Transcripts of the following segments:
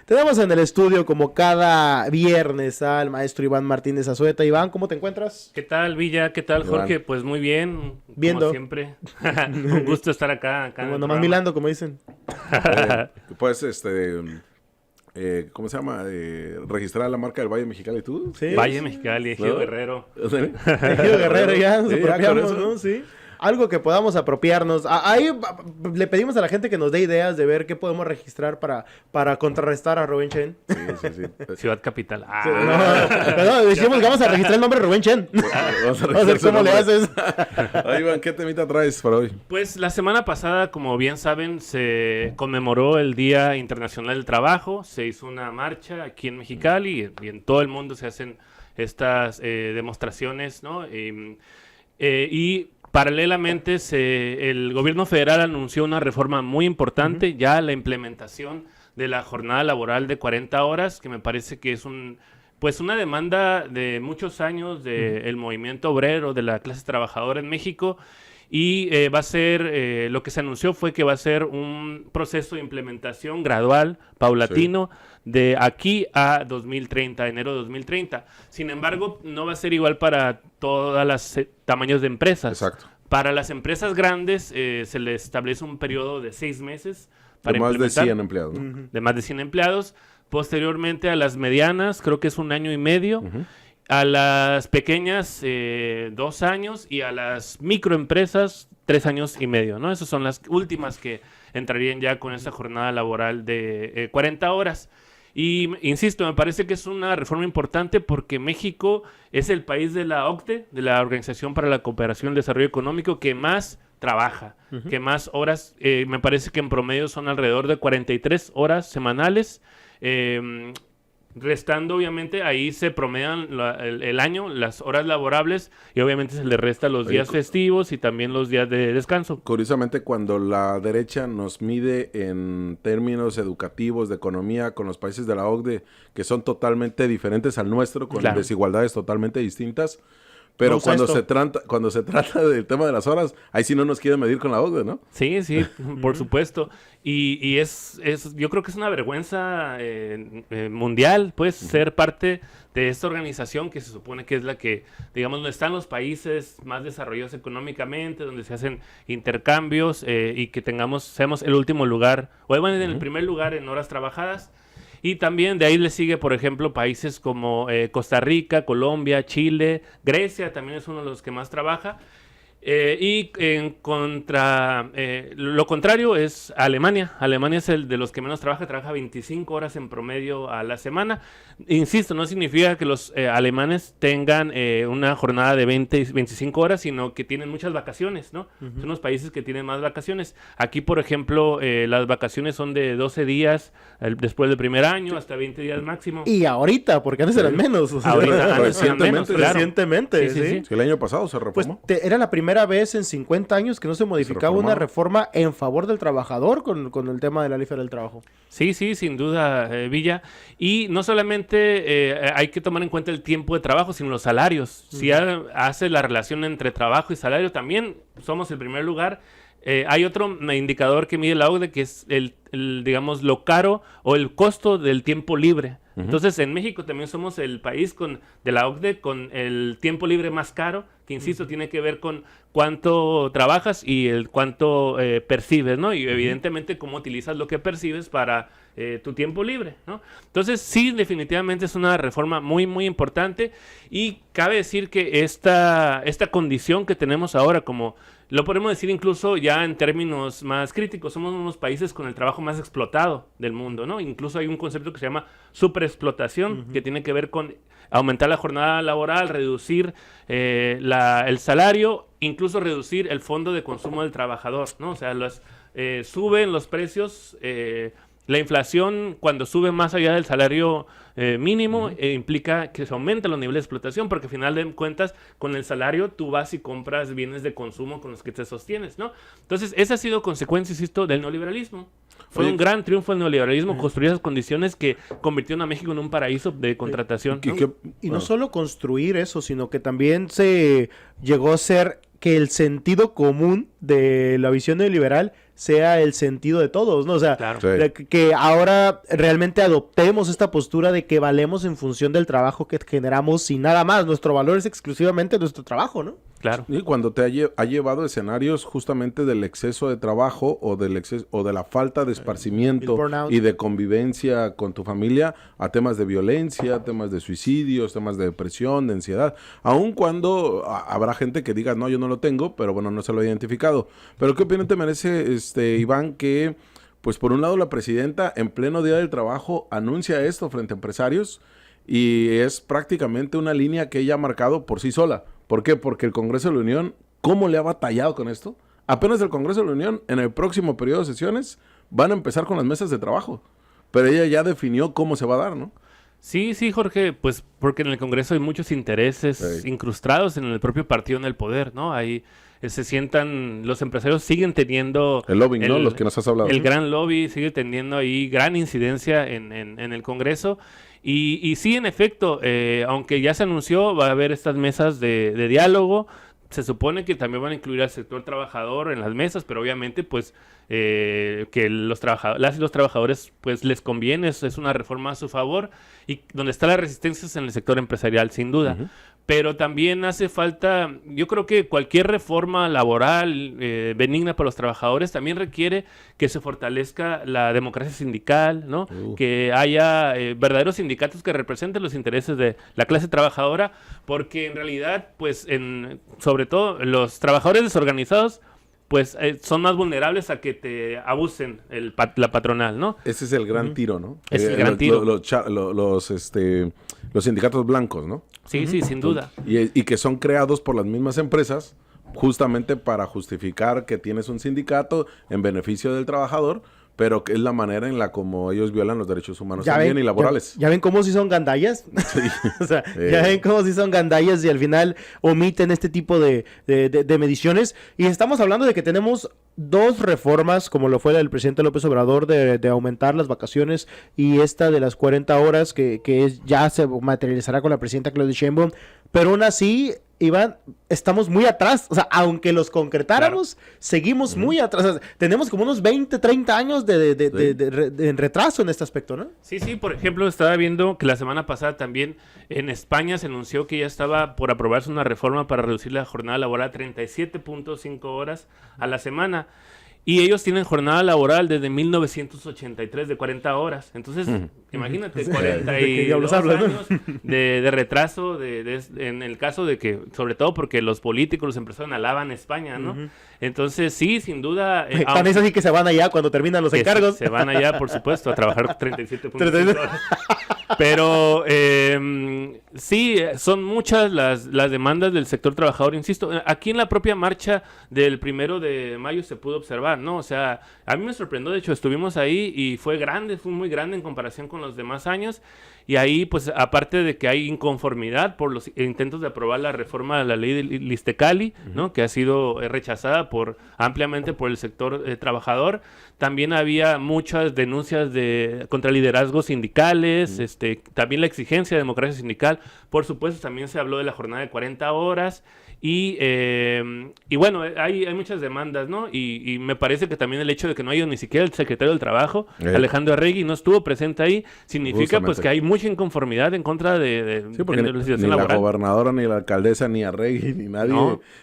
Tenemos en el estudio, como cada viernes, al maestro Iván Martínez Azueta. Iván, ¿cómo te encuentras? ¿Qué tal, Villa? ¿Qué tal, Jorge? Iván. Pues muy bien, Viendo. como siempre. Un gusto estar acá en el Como nomás programa. milando, como dicen. Pues, ¿cómo se llama? Registrar la marca del Valle Mexicali, ¿tú? Sí. Valle Mexicali, Ejido ¿No? Guerrero. ¿Sí? Ejido Guerrero, ya nos Sí, ya apropiamos, con eso. ¿no? Sí. Algo que podamos apropiarnos. Ahí le pedimos a la gente que nos dé ideas de ver qué podemos registrar para contrarrestar a Rubén Chen. Sí. Ciudad Capital. No, decimos que vamos a registrar el nombre de Rubén Chen. Vamos a Vamos a ver cómo le haces. Ahí, Iván, ¿qué temita traes para hoy? Pues la semana pasada, como bien saben, se conmemoró el Día Internacional del Trabajo. Se hizo una marcha aquí en Mexicali y en todo el mundo se hacen estas demostraciones, ¿no? Y paralelamente el gobierno federal anunció una reforma muy importante, ya la implementación de la jornada laboral de 40 horas, que me parece que es una demanda de muchos años del movimiento obrero, de la clase trabajadora en México. Y va a ser, lo que se anunció fue que va a ser un proceso de implementación gradual, paulatino, de aquí a 2030, enero de 2030. Sin embargo, no va a ser igual para todos los tamaños de empresas. Exacto. Para las empresas grandes se les establece un periodo de 6 meses para De más de implementar, 100 empleados, ¿no? de más de 100 empleados. Posteriormente a las medianas, creo que es 1 año y medio. A las pequeñas, 2 años, y a las microempresas, 3 años y medio, ¿no? Esas son las últimas que entrarían ya con esa jornada laboral de 40 horas. Y insisto, me parece que es una reforma importante porque México es el país de la OCDE, de la Organización para la Cooperación y el Desarrollo Económico, que más trabaja, que más horas, me parece que en promedio son alrededor de 43 horas semanales. Restando, obviamente, ahí se promedian el año, las horas laborables, y obviamente se le resta los días festivos y también los días de descanso. Curiosamente, cuando la derecha nos mide en términos educativos, de economía, con los países de la OCDE, que son totalmente diferentes al nuestro, con Claro. desigualdades totalmente distintas, pero Vamos a cuando se trata del tema de las horas, ahí sí no nos quieren medir con la OCDE, ¿no? Sí, por supuesto. Y yo creo que es una vergüenza mundial, pues, ser parte de esta organización que se supone que es la que, digamos, donde están los países más desarrollados económicamente, donde se hacen intercambios y que seamos el último lugar, o bueno, en el primer lugar en horas trabajadas. Y también de ahí le sigue, por ejemplo, países como Costa Rica, Colombia, Chile, Grecia también es uno de los que más trabaja. Y lo contrario es Alemania. Alemania es el de los que menos trabaja 25 horas en promedio a la semana. Insisto, no significa que los alemanes tengan una jornada de 25 horas, sino que tienen muchas vacaciones, ¿no? Son los países que tienen más vacaciones. Aquí, por ejemplo, las vacaciones son de 12 días después del primer año, hasta 20 días máximo. Y ahorita, porque antes eran menos. O sea, Ahorita, antes eran menos, claro. Recientemente, Sí. Sí, el año pasado se Pues reformó. era la primera vez en 50 años que no se modificaba una reforma en favor del trabajador con el tema de la ley federal del trabajo. Sí, sin duda, Villa. Y no solamente hay que tomar en cuenta el tiempo de trabajo, sino los salarios. Si hace la relación entre trabajo y salario, también somos el primer lugar. Hay otro indicador que mide la OCDE, que es digamos, lo caro o el costo del tiempo libre. Entonces, en México también somos el país de la OCDE con el tiempo libre más caro, que insisto, tiene que ver con cuánto trabajas y el cuánto percibes, ¿no? Y evidentemente cómo utilizas lo que percibes para tu tiempo libre, ¿no? Entonces, sí, definitivamente es una reforma muy, muy importante, y cabe decir que esta condición que tenemos ahora, como lo podemos decir incluso ya en términos más críticos, somos unos países con el trabajo más explotado del mundo, ¿no? Incluso hay un concepto que se llama superexplotación, que tiene que ver con aumentar la jornada laboral, reducir el salario, incluso reducir el fondo de consumo del trabajador, ¿no? O sea, suben los precios, la inflación, cuando sube más allá del salario mínimo, implica que se aumentan los niveles de explotación, porque al final de cuentas, con el salario tú vas y compras bienes de consumo con los que te sostienes, ¿no? Entonces, esa ha sido consecuencia, insisto, del neoliberalismo. Fue un gran triunfo del neoliberalismo, construir esas condiciones que convirtieron a México en un paraíso de contratación, ¿no? Y no solo construir eso, sino que también se llegó a ser que el sentido común de la visión neoliberal sea el sentido de todos, ¿no? O sea, Claro. Sí. que ahora realmente adoptemos esta postura de que valemos en función del trabajo que generamos y nada más. Nuestro valor es exclusivamente nuestro trabajo, ¿no? Claro. Y cuando te ha llevado escenarios justamente del exceso de trabajo o del exceso o de la falta de El esparcimiento burnout. y de convivencia con tu familia a temas de violencia, temas de suicidios, temas de depresión, de ansiedad, aun cuando habrá gente que diga, no, yo no lo tengo, pero bueno, no se lo he identificado. Pero ¿qué opinión te merece, Iván, que pues por un lado la presidenta en pleno día del trabajo anuncia esto frente a empresarios y es prácticamente una línea que ella ha marcado por sí sola? ¿Por qué? Porque el Congreso de la Unión, ¿cómo le ha batallado con esto? Apenas el Congreso de la Unión, en el próximo periodo de sesiones, van a empezar con las mesas de trabajo. Pero ella ya definió cómo se va a dar, ¿no? Sí, sí, Jorge, pues porque en el Congreso hay muchos intereses Sí. incrustados en el propio partido en el poder, ¿no? Ahí se sientan, los empresarios siguen teniendo... El lobbying, ¿no? Los que nos has hablado. El gran lobby sigue teniendo ahí gran incidencia en el Congreso. Y sí, en efecto, aunque ya se anunció, va a haber estas mesas de diálogo. Se supone que también van a incluir al sector trabajador en las mesas, pero obviamente pues que las y los trabajadores pues les conviene, es una reforma a su favor, y donde está la resistencia es en el sector empresarial, sin duda. Ujú. Pero también hace falta, yo creo que cualquier reforma laboral benigna para los trabajadores también requiere que se fortalezca la democracia sindical, ¿no? Que haya verdaderos sindicatos que representen los intereses de la clase trabajadora, porque en realidad, pues, sobre todo los trabajadores desorganizados, pues son más vulnerables a que te abusen la patronal, ¿no? Ese es el gran tiro, ¿no? Ese es el gran tiro. Los sindicatos blancos, ¿no? Sí, sí, sin duda. Y que son creados por las mismas empresas justamente para justificar que tienes un sindicato en beneficio del trabajador, pero que es la manera en la como ellos violan los derechos humanos también y laborales. ¿Ya ven cómo sí son gandallas? Sí. O sea, ya ven cómo sí son gandallas y al final omiten este tipo de mediciones. Y estamos hablando de que tenemos dos reformas, como lo fue la del presidente López Obrador, de aumentar las vacaciones, y esta de las 40 horas que ya se materializará con la presidenta Claudia Sheinbaum. Pero aún así, Iván, estamos muy atrás. O sea, aunque los concretáramos, seguimos muy atrás. O sea, tenemos como unos 20, 30 años de retraso en este aspecto, ¿no? Sí, sí, por ejemplo, estaba viendo que la semana pasada también en España se anunció que ya estaba por aprobarse una reforma para reducir la jornada laboral a 37.5 horas a la semana. Y ellos tienen jornada laboral desde 1983 de 40 horas. Entonces, imagínate, 42 años de retraso en el caso de que, sobre todo porque los políticos, los empresarios alaban España, ¿no? Entonces, sí, sin duda... Tan es así que se van allá cuando terminan los encargos. Se van allá, por supuesto, a trabajar 37.5 horas. Pero sí, son muchas las demandas del sector trabajador, insisto. Aquí en la propia marcha del 1 de mayo se pudo observar, ¿no? O sea, a mí me sorprendió, de hecho, estuvimos ahí y fue muy grande en comparación con los demás años. Y ahí, pues, aparte de que hay inconformidad por los intentos de aprobar la reforma de la ley de Listecali, ¿no? Que ha sido rechazada ampliamente por el sector trabajador. También había muchas denuncias contra liderazgos sindicales, también la exigencia de democracia sindical. Por supuesto, también se habló de la jornada de 40 horas. Y bueno, hay muchas demandas, ¿no? Y me parece que también el hecho de que no haya ni siquiera el secretario del Trabajo, Alejandro Arregui, no estuvo presente ahí, significa pues que hay mucha inconformidad en contra de porque la legislación ni laboral. la gobernadora, ni la alcaldesa, ni Arregui, ni nadie,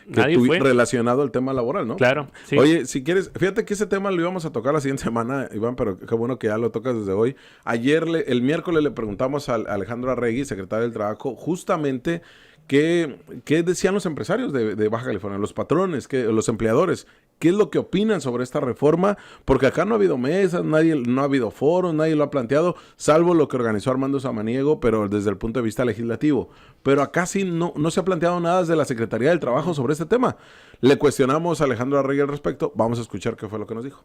nadie fue relacionado al tema laboral, ¿no? Claro, sí. Oye, si quieres, fíjate que ese tema lo íbamos a tocar la siguiente semana, Iván, pero qué bueno que ya lo tocas desde hoy. El miércoles le preguntamos a Alejandro Arregui, secretario del Trabajo, justamente ¿qué decían los empresarios de Baja California, los patrones, los empleadores? ¿Qué es lo que opinan sobre esta reforma? Porque acá no ha habido mesas, no ha habido foros, nadie lo ha planteado, salvo lo que organizó Armando Samaniego, pero desde el punto de vista legislativo. Pero acá sí no se ha planteado nada desde la Secretaría del Trabajo sobre este tema. Le cuestionamos a Alejandro Arregui al respecto. Vamos a escuchar qué fue lo que nos dijo.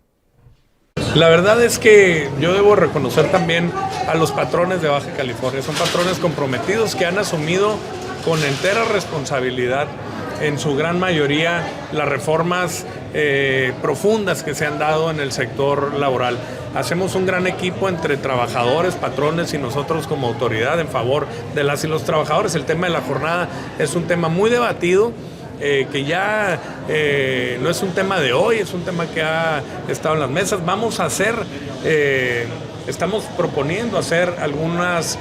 La verdad es que yo debo reconocer también a los patrones de Baja California. Son patrones comprometidos que han asumido con entera responsabilidad, en su gran mayoría, las reformas profundas que se han dado en el sector laboral. Hacemos un gran equipo entre trabajadores, patrones y nosotros como autoridad en favor de las y los trabajadores. El tema de la jornada es un tema muy debatido que ya no es un tema de hoy, es un tema que ha estado en las mesas. Vamos a hacer, estamos proponiendo hacer algunas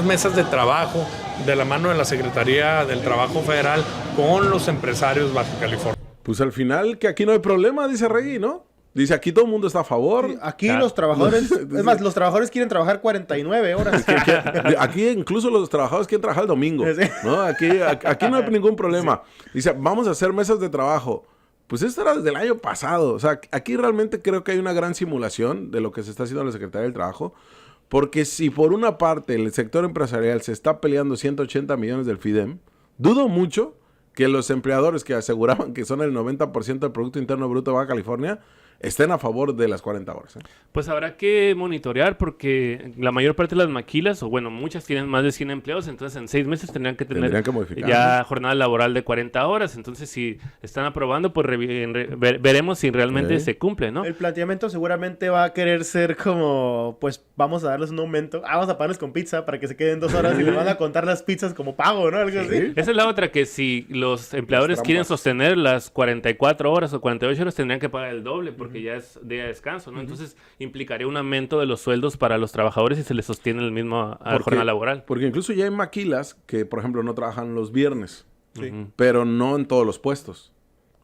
mesas de trabajo de la mano de la Secretaría del Trabajo Federal con los empresarios Baja California. Pues al final, que aquí no hay problema, dice Regui, ¿no? Dice, aquí todo el mundo está a favor. Sí, aquí los trabajadores, es más, los trabajadores quieren trabajar 49 horas. Aquí incluso los trabajadores quieren trabajar el domingo, ¿no? Aquí no hay ningún problema. Dice, vamos a hacer mesas de trabajo. Pues esto era desde el año pasado. O sea, aquí realmente creo que hay una gran simulación de lo que se está haciendo en la Secretaría del Trabajo. Porque si por una parte el sector empresarial se está peleando 180 millones del FIDEM, dudo mucho que los empleadores que aseguraban que son el 90% del Producto Interno Bruto de Baja California estén a favor de las 40 horas. Pues habrá que monitorear porque la mayor parte de las maquilas, o bueno, muchas tienen más de 100 empleados, entonces en 6 meses tendrían que modificar, ya jornada laboral de 40 horas. Entonces, si están aprobando, pues veremos si realmente se cumple, ¿no? El planteamiento seguramente va a querer ser como, pues vamos a darles un aumento, vamos a pagarles con pizza para que se queden 2 horas y les van a contar las pizzas como pago, ¿no? Algo así. Esa es la otra, que si los empleadores quieren sostener las 44 horas o 48 horas, tendrían que pagar el doble, porque ya es día de descanso, ¿no? Entonces implicaría un aumento de los sueldos para los trabajadores y se les sostiene el mismo jornada laboral. Porque incluso ya hay maquilas que, por ejemplo, no trabajan los viernes, pero no en todos los puestos.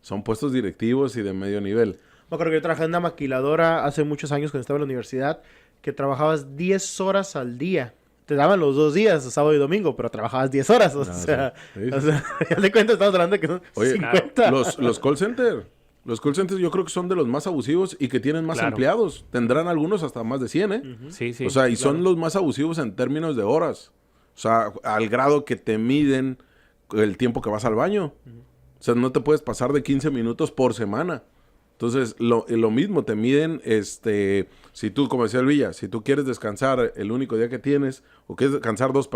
Son puestos directivos y de medio nivel. Me acuerdo que yo trabajé en una maquiladora hace muchos años cuando estaba en la universidad, que trabajabas 10 horas al día. Te daban los 2 días, sábado y domingo, pero trabajabas 10 horas. O sea, ya te cuento, estamos hablando de que son 50. Los call centers. Los call centers yo creo que son de los más abusivos y que tienen más empleados. Tendrán algunos hasta más de 100, ¿eh? Sí, o sea, y son los más abusivos en términos de horas. O sea, al grado que te miden el tiempo que vas al baño. O sea, no te puedes pasar de 15 minutos por semana. Entonces, lo mismo, te miden, si tú, como decía el Villa, si tú quieres descansar el único día que tienes, o quieres descansar 2,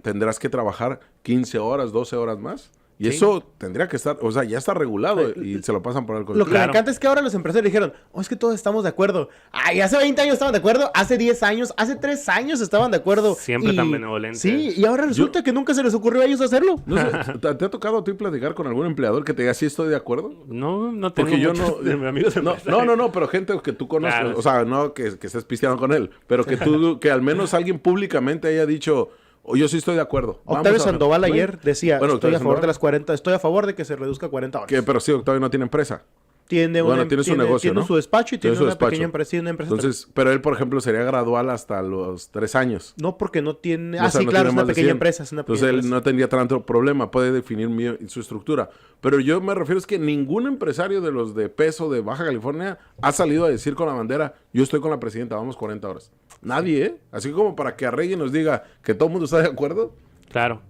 tendrás que trabajar 15 horas, 12 horas más. Y eso tendría que estar, o sea, ya está regulado y se lo pasan por el Lo que me encanta es que ahora los empresarios dijeron, es que todos estamos de acuerdo. Ay, hace 20 años estaban de acuerdo, hace 10 años, hace 3 años estaban de acuerdo. Siempre tan benevolentes. Sí, y ahora resulta que nunca se les ocurrió a ellos hacerlo. No sé, ¿te ha tocado a ti platicar con algún empleador que te diga, sí estoy de acuerdo? No tengo porque yo no... de mis amigos No, pero gente que tú conoces, o sea, no que estés pisteando con él, pero que tú, que al menos alguien públicamente haya dicho... yo sí estoy de acuerdo. Octavio Sandoval ayer decía, estoy a favor de las 40, estoy a favor de que se reduzca a 40 horas. Pero sí, Octavio no tiene empresa. Tiene su negocio, tiene su despacho y tiene una pequeña empresa. Entonces, pero él, por ejemplo, sería gradual hasta los 3 años. No, porque no tiene... O sea, sí, no claro, tiene es una pequeña empresa. Entonces, él no tendría tanto problema. Puede definir su estructura. Pero yo me refiero es que ningún empresario de los de peso de Baja California ha salido a decir con la bandera, yo estoy con la presidenta, vamos 40 horas. Nadie, ¿eh? Así como para que Arregui nos diga que todo el mundo está de acuerdo. Claro.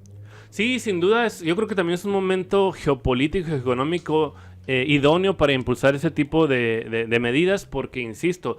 Sí, sin duda, yo creo que también es un momento geopolítico y económico idóneo para impulsar ese tipo de medidas, porque, insisto,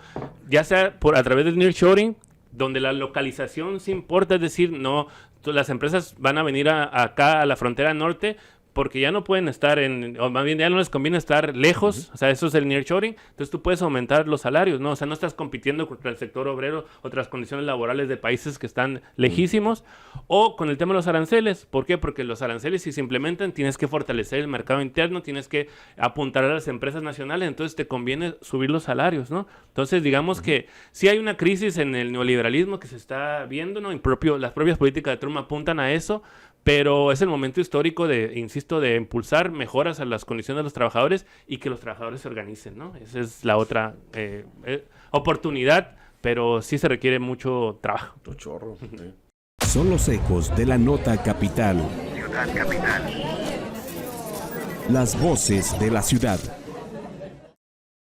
ya sea a través del nearshoring, donde la localización sí importa, es decir, no, las empresas van a venir acá a la frontera norte, porque ya no pueden estar o más bien ya no les conviene estar lejos, o sea, eso es el nearshoring, entonces tú puedes aumentar los salarios, ¿no? O sea, no estás compitiendo contra el sector obrero, otras condiciones laborales de países que están lejísimos, o con el tema de los aranceles. ¿Por qué? Porque los aranceles, si se implementan, tienes que fortalecer el mercado interno, tienes que apuntar a las empresas nacionales, entonces te conviene subir los salarios, ¿no? Entonces, digamos que sí hay una crisis en el neoliberalismo que se está viendo, ¿no? Las propias políticas de Trump apuntan a eso, pero es el momento histórico de impulsar mejoras a las condiciones de los trabajadores y que los trabajadores se organicen, ¿no? Esa es la otra oportunidad, pero sí se requiere mucho trabajo. Chorro. Son los ecos de la nota capital. Ciudad Capital. Las voces de la ciudad.